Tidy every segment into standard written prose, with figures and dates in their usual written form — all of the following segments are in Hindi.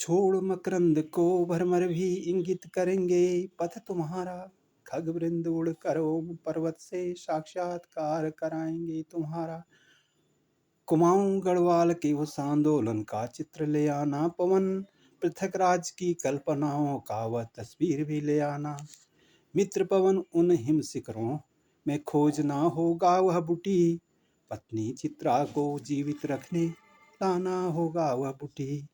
छोड़ मकरंद को भरमर भी इंगित करेंगे पथ तुम्हारा। खग वृंद उड़ कर ओम पर्वत से साक्षात्कार कराएंगे तुम्हारा। कुमाऊं गढ़वाल के उस आंदोलन का चित्र ले आना। पवन पृथक राज की कल्पनाओं का वह तस्वीर भी ले आना। मित्र पवन उन हिम शिखरों में खोजना होगा वह बुटी। पत्नी चित्रा को जीवित रखने लाना होगा वह बुटी।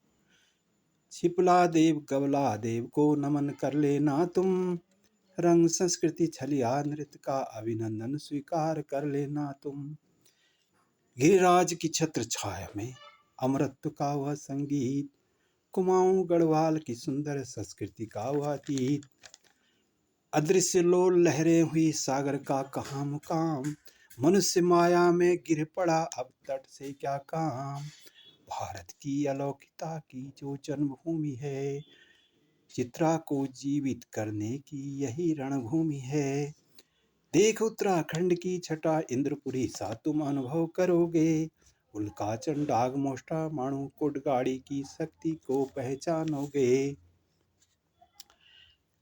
छिपला देव गवला देव को नमन कर लेना तुम। रंग संस्कृति छलिया नृत्य का अभिनंदन स्वीकार कर लेना तुम। गिरिराज की छत्र छाया में अमरत्व का वह संगीत। कुमाऊं गढ़वाल की सुंदर संस्कृति का वह अतीत। अदृश्य लोल लहरें हुई सागर का कहाँ मुकाम। मनुष्य माया में गिर पड़ा अब तट से क्या काम। भारत की अलौकिकता की जो जन्मभूमि है। चित्रा को जीवित करने की यही रणभूमि है। देख उत्तराखंड की छटा इंद्रपुरी सा तुम अनुभव करोगे। उल्का चंडाग मोष्टा माणु कोटगाड़ी की शक्ति को पहचानोगे।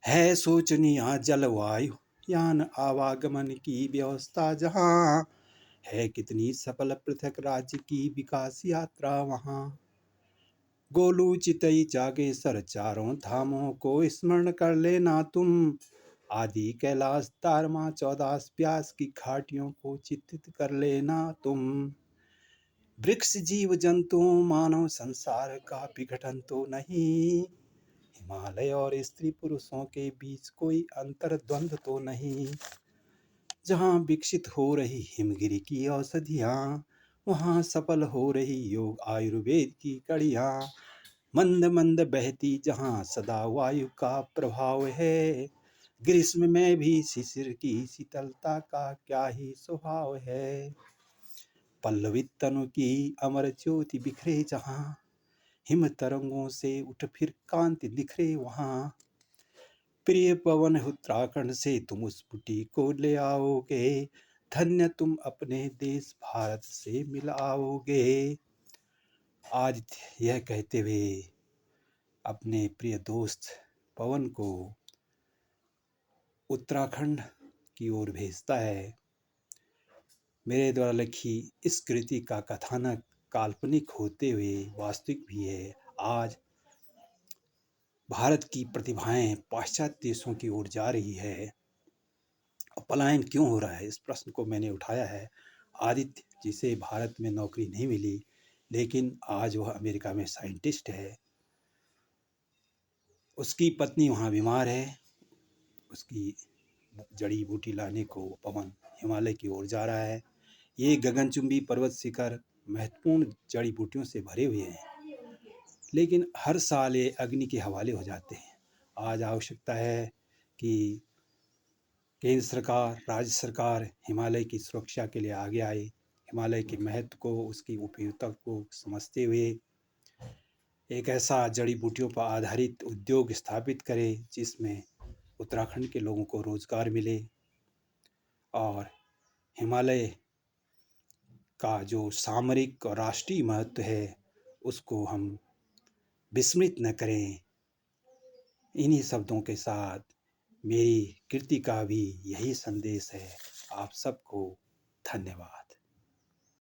है सोचनीय जलवायु यान आवागमन की व्यवस्था जहाँ। है कितनी सफल पृथक राज्य की विकास यात्रा वहाँ। गोलू चितई जागेसर चारों धामों को स्मरण कर लेना तुम। आदि कैलाश दारमा 14 व्यास की घाटियों को चित्रित कर लेना तुम। वृक्ष जीव जंतुओं मानव संसार का विघटन तो नहीं। हिमालय और स्त्री पुरुषों के बीच कोई अंतर्द्वंद तो नहीं। जहाँ विकसित हो रही हिमगिरी की औषधियाँ वहाँ सफल हो रही योग आयुर्वेद की कड़ियाँ। मंद मंद बहती जहाँ सदा वायु का प्रभाव है। ग्रीष्म में भी शिशिर की शीतलता का क्या ही स्वभाव है। पल्लवित तनु की अमर ज्योति बिखरे जहाँ। हिम तरंगों से उठ फिर कांति निखरे वहाँ। प्रिय पवन उत्तराखंड से तुम उस बुटी को ले आओगे। धन्य तुम अपने देश भारत से मिल आओगे। आज यह कहते हुए अपने प्रिय दोस्त पवन को उत्तराखंड की ओर भेजता है। मेरे द्वारा लिखी इस कृति का कथानक काल्पनिक होते हुए वास्तविक भी है। आज भारत की प्रतिभाएं पाश्चात्य देशों की ओर जा रही है। पलायन क्यों हो रहा है, इस प्रश्न को मैंने उठाया है। आदित्य जिसे भारत में नौकरी नहीं मिली लेकिन आज वह अमेरिका में साइंटिस्ट है। उसकी पत्नी वहाँ बीमार है। उसकी जड़ी बूटी लाने को पवन हिमालय की ओर जा रहा है। ये गगनचुंबी पर्वत शिखर महत्वपूर्ण जड़ी बूटियों से भरे हुए हैं लेकिन हर साल ये अग्नि के हवाले हो जाते हैं। आज आवश्यकता है कि केंद्र सरकार, राज्य सरकार हिमालय की सुरक्षा के लिए आगे आए। हिमालय के महत्व को, उसकी उपयोगिता को समझते हुए एक ऐसा जड़ी बूटियों पर आधारित उद्योग स्थापित करे जिसमें उत्तराखंड के लोगों को रोजगार मिले और हिमालय का जो सामरिक और राष्ट्रीय महत्व है उसको हम विस्मृत न करें। इन्हीं शब्दों के साथ मेरी कृति का भी यही संदेश है। आप सबको धन्यवाद।